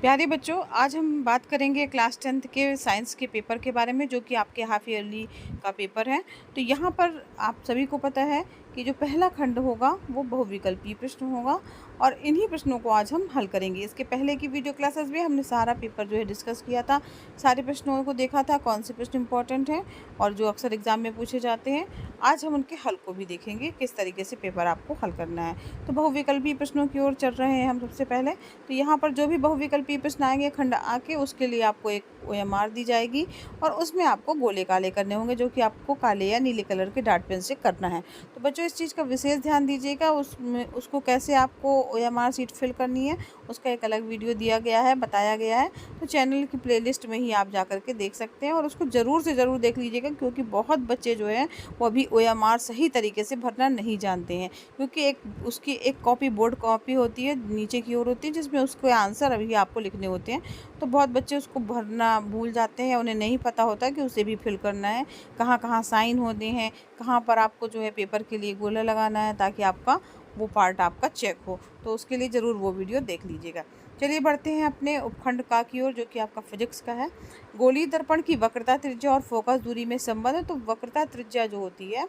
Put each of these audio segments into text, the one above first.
प्यारे बच्चों, आज हम बात करेंगे क्लास 10th के साइंस के पेपर के बारे में, जो कि आपके हाफ ईयरली का पेपर है। तो यहाँ पर आप सभी को पता है कि जो पहला खंड होगा वो बहुविकल्पीय प्रश्न होगा और इन्हीं प्रश्नों को आज हम हल करेंगे। इसके पहले की वीडियो क्लासेस में हमने सारा पेपर जो है डिस्कस किया था, सारे प्रश्नों को देखा था, कौन से प्रश्न इंपॉर्टेंट हैं और जो अक्सर एग्जाम में पूछे जाते हैं। आज हम उनके हल को भी देखेंगे, किस तरीके से पेपर आपको हल करना है। तो बहुविकल्पीय प्रश्नों की ओर चल रहे हैं हम सबसे पहले। तो यहाँ पर जो भी बहुविकल्पीय प्रश्न आएंगे खंड आ के, उसके लिए आपको एक OMR दी जाएगी और उसमें आपको गोले काले करने होंगे, जो कि आपको काले या नीले कलर के डार्ट पेन से करना है। तो बच्चों इस चीज़ का विशेष ध्यान दीजिएगा। उसमें उसको कैसे आपको OMR शीट फिल करनी है उसका एक अलग वीडियो दिया गया है, बताया गया है। तो चैनल की प्लेलिस्ट में ही आप जा कर के देख सकते हैं और उसको ज़रूर से ज़रूर देख लीजिएगा, क्योंकि बहुत बच्चे जो हैं वो अभी OMR सही तरीके से भरना नहीं जानते हैं। क्योंकि उसकी एक कॉपी बोर्ड कॉपी होती है, नीचे की ओर होती है, जिसमें उसके आंसर अभी आपको लिखने होते हैं। तो बहुत बच्चे उसको भरना भूल जाते हैं, उन्हें नहीं पता होता कि उसे भी फिल करना है, कहाँ कहाँ साइन होते हैं, कहाँ पर आपको जो है पेपर के लिए गोला लगाना है, ताकि आपका वो पार्ट आपका चेक हो। तो उसके लिए ज़रूर वो वीडियो देख लीजिएगा। चलिए बढ़ते हैं अपने उपखंड का की ओर, जो कि आपका फिजिक्स का है। गोलीय दर्पण की वक्रता त्रिज्या और फोकस दूरी में संबंध है। तो वक्रता त्रिज्या जो होती है,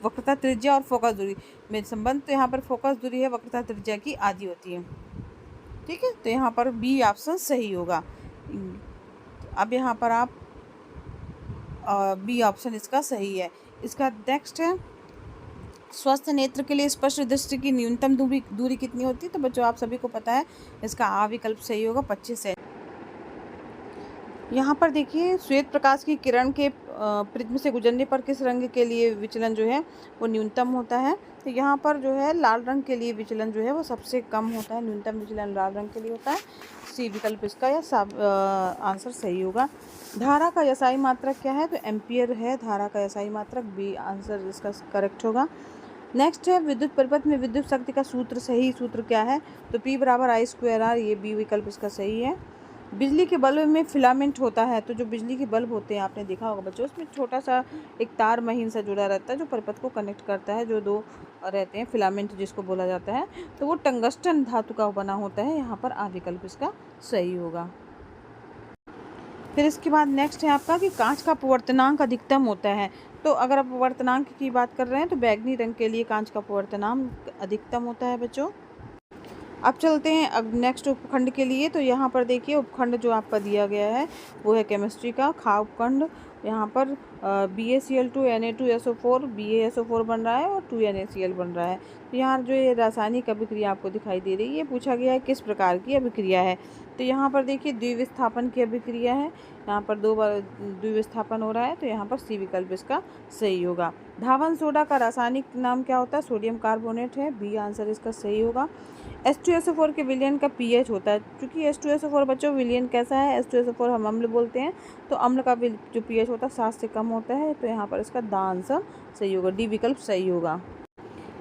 वक्रता त्रिज्या और फोकस दूरी में संबंध, तो यहाँ पर फोकस दूरी है वक्रता त्रिज्या की आधी होती है। ठीक है, तो यहाँ पर बी ऑप्शन सही होगा। अब यहाँ पर आप बी ऑप्शन इसका सही है। इसका नेक्स्ट है, स्वस्थ नेत्र के लिए स्पष्ट दृष्टि की न्यूनतम दूरी कितनी होती है। तो बच्चों आप सभी को पता है, इसका आ विकल्प सही होगा, 25 है। यहाँ पर देखिए, श्वेत प्रकाश की किरण के प्रिज्म से गुजरने पर किस रंग के लिए विचलन जो है वो न्यूनतम होता है। तो यहाँ पर जो है लाल रंग के लिए विचलन जो है वो सबसे कम होता है, न्यूनतम विचलन लाल रंग के लिए होता है। सी विकल्प इसका या आंसर सही होगा। धारा का एसआई मात्रक क्या है। तो एम्पियर है धारा का एसआई मात्रक, बी आंसर इसका करेक्ट होगा। नेक्स्ट है, विद्युत परिपथ में विद्युत शक्ति का सूत्र, सही सूत्र क्या है। तो P बराबर I²R, ये बी विकल्प इसका सही है। बिजली के बल्ब में फिलामेंट होता है। तो जो बिजली के बल्ब होते हैं आपने देखा होगा बच्चों, उसमें छोटा सा एक तार महीन सा जुड़ा रहता है, जो परिपथ को कनेक्ट करता है, जो दो रहते हैं फिलामेंट जिसको बोला जाता है। तो वो टंगस्टन धातु का बना होता है। यहाँ पर आ विकल्प इसका सही होगा। फिर इसके बाद नेक्स्ट है आपका कि कांच का अपवर्तनांक अधिकतम होता है। तो अगर आप अपवर्तनांक की बात कर रहे हैं तो बैगनी रंग के लिए कांच का अपवर्तनांक अधिकतम होता है बच्चों। अब चलते हैं अब नेक्स्ट उपखंड के लिए। तो यहाँ पर देखिए, उपखंड जो आपका दिया गया है वो है केमिस्ट्री का खा उपखंड। यहाँ पर BaCl2 Na2SO4 BaSO4 बन रहा है और 2NaCl बन रहा है। तो यहाँ जो ये रासायनिक अभिक्रिया आपको दिखाई दे रही है, ये पूछा गया है किस प्रकार की अभिक्रिया है। तो यहाँ पर देखिए द्विविस्थापन की अभिक्रिया है, यहाँ पर 2 बार द्विविस्थापन हो रहा है। तो यहाँ पर सी विकल्प इसका सही होगा। धावन सोडा का रासायनिक नाम क्या होता है। सोडियम कार्बोनेट है, बी आंसर इसका सही होगा। H2SO4 के विलयन का pH होता है। क्योंकि H2SO4 बच्चों विलयन कैसा है, H2SO4 हम अम्ल बोलते हैं, तो अम्ल का जो pH होता है 7 से कम होता है। तो यहाँ पर इसका द आंसर सही होगा, डी विकल्प सही होगा।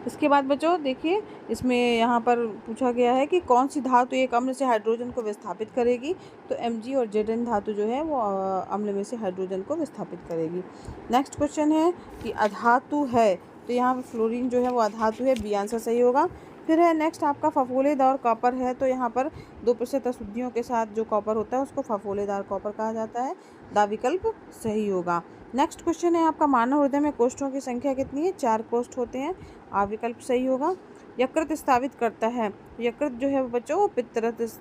इसके बाद बच्चों देखिए, इसमें यहाँ पर पूछा गया है कि कौन सी धातु एक अम्ल से हाइड्रोजन को विस्थापित करेगी। तो Mg और Zn धातु जो है वो अम्ल में से हाइड्रोजन को विस्थापित करेगी। नेक्स्ट क्वेश्चन है कि अधातु है। तो यहाँ पर फ्लोरीन जो है वो अधातु है, बी आंसर सही होगा। फिर है नेक्स्ट आपका फफोलेदार कॉपर है। तो यहाँ पर 2% अशुद्धियों के साथ जो कॉपर होता है उसको फफोलेदार कॉपर कहा जाता है, दा विकल्प सही होगा। नेक्स्ट क्वेश्चन है आपका, मानव हृदय में कोष्ठों की संख्या कितनी है। 4 कोष्ठ होते हैं, आ विकल्प सही होगा। यकृत स्रावित करता है। यकृत जो है बच्चों वो पित्तरस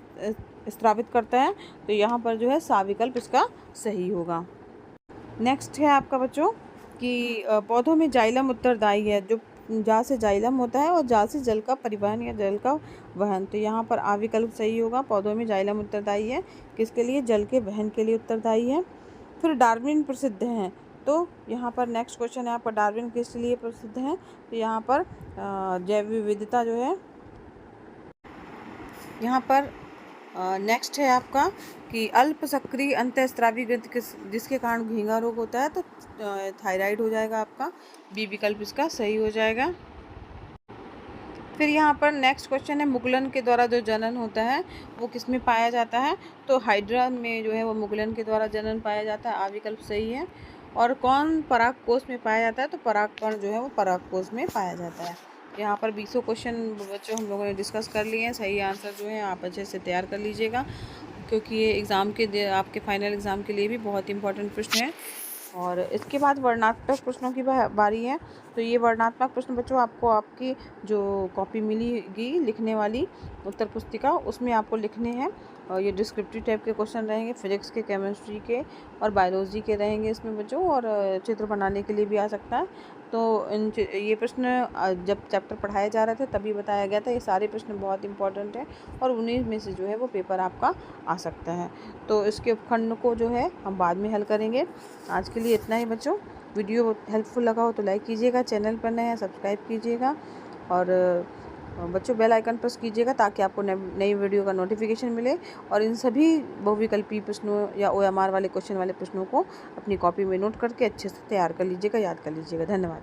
स्रावित करता है। तो यहाँ पर जो है सा विकल्प इसका सही होगा। नेक्स्ट है आपका बच्चों कि पौधों में जाइलम उत्तरदायी है। जो जा से जाइलम होता है और जा से जल का परिवहन या जल का वहन। तो यहाँ पर आ विकल्प सही होगा। पौधों में जाइलम उत्तरदायी है, किसके लिए, जल के वहन के लिए उत्तरदायी है। फिर डार्विन प्रसिद्ध हैं। तो यहाँ पर नेक्स्ट क्वेश्चन है आपका, डार्विन किस लिए प्रसिद्ध हैं। तो यहाँ पर जैव विविधता जो है, यहाँ पर नेक्स्ट है आपका कि अल्प सक्रिय अंतःस्रावी ग्रंथि जिसके कारण घींगा रोग होता है। तो थायराइड हो जाएगा आपका, बी विकल्प इसका सही हो जाएगा। फिर यहाँ पर नेक्स्ट क्वेश्चन है, मुगलन के द्वारा जो जनन होता है वो किस में पाया जाता है। तो हाइड्रा में जो है वो मुगलन के द्वारा जनन पाया जाता है, आ विकल्प सही है। और कौन परागकोश में पाया जाता है। तो परागकण जो है वो परागकोश में पाया जाता है। यहाँ पर 20 क्वेश्चन बच्चों हम लोगों ने डिस्कस कर लिए हैं। सही आंसर जो है आप अच्छे से तैयार कर लीजिएगा, क्योंकि ये एग्ज़ाम के आपके फाइनल एग्ज़ाम के लिए भी बहुत इंपॉर्टेंट प्रश्न है। और इसके बाद वर्णनात्मक प्रश्नों की बारी है। तो ये वर्णनात्मक प्रश्न बच्चों आपको आपकी जो कॉपी मिलेगी लिखने वाली उत्तर पुस्तिका, उसमें आपको लिखने हैं। और ये डिस्क्रिप्टिव टाइप के क्वेश्चन रहेंगे, फिजिक्स के, केमिस्ट्री के और बायोलॉजी के रहेंगे इसमें बच्चों। और चित्र बनाने के लिए भी आ सकता है। तो ये प्रश्न जब चैप्टर पढ़ाए जा रहे थे तभी बताया गया था। ये सारे प्रश्न बहुत इंपॉर्टेंट हैं और उन्हीं में से जो है वो पेपर आपका आ सकता है। तो इसके उपखंड को जो है हम बाद में हल करेंगे। आज के लिए इतना ही बच्चों। वीडियो हेल्पफुल लगा हो तो लाइक कीजिएगा, चैनल पर नए हैं सब्सक्राइब कीजिएगा और बच्चों बेल आइकन प्रेस कीजिएगा ताकि आपको नई वीडियो का नोटिफिकेशन मिले। और इन सभी बहुविकल्पी प्रश्नों या OMR वाले क्वेश्चन वाले प्रश्नों को अपनी कॉपी में नोट करके अच्छे से तैयार कर लीजिएगा, याद कर लीजिएगा। धन्यवाद।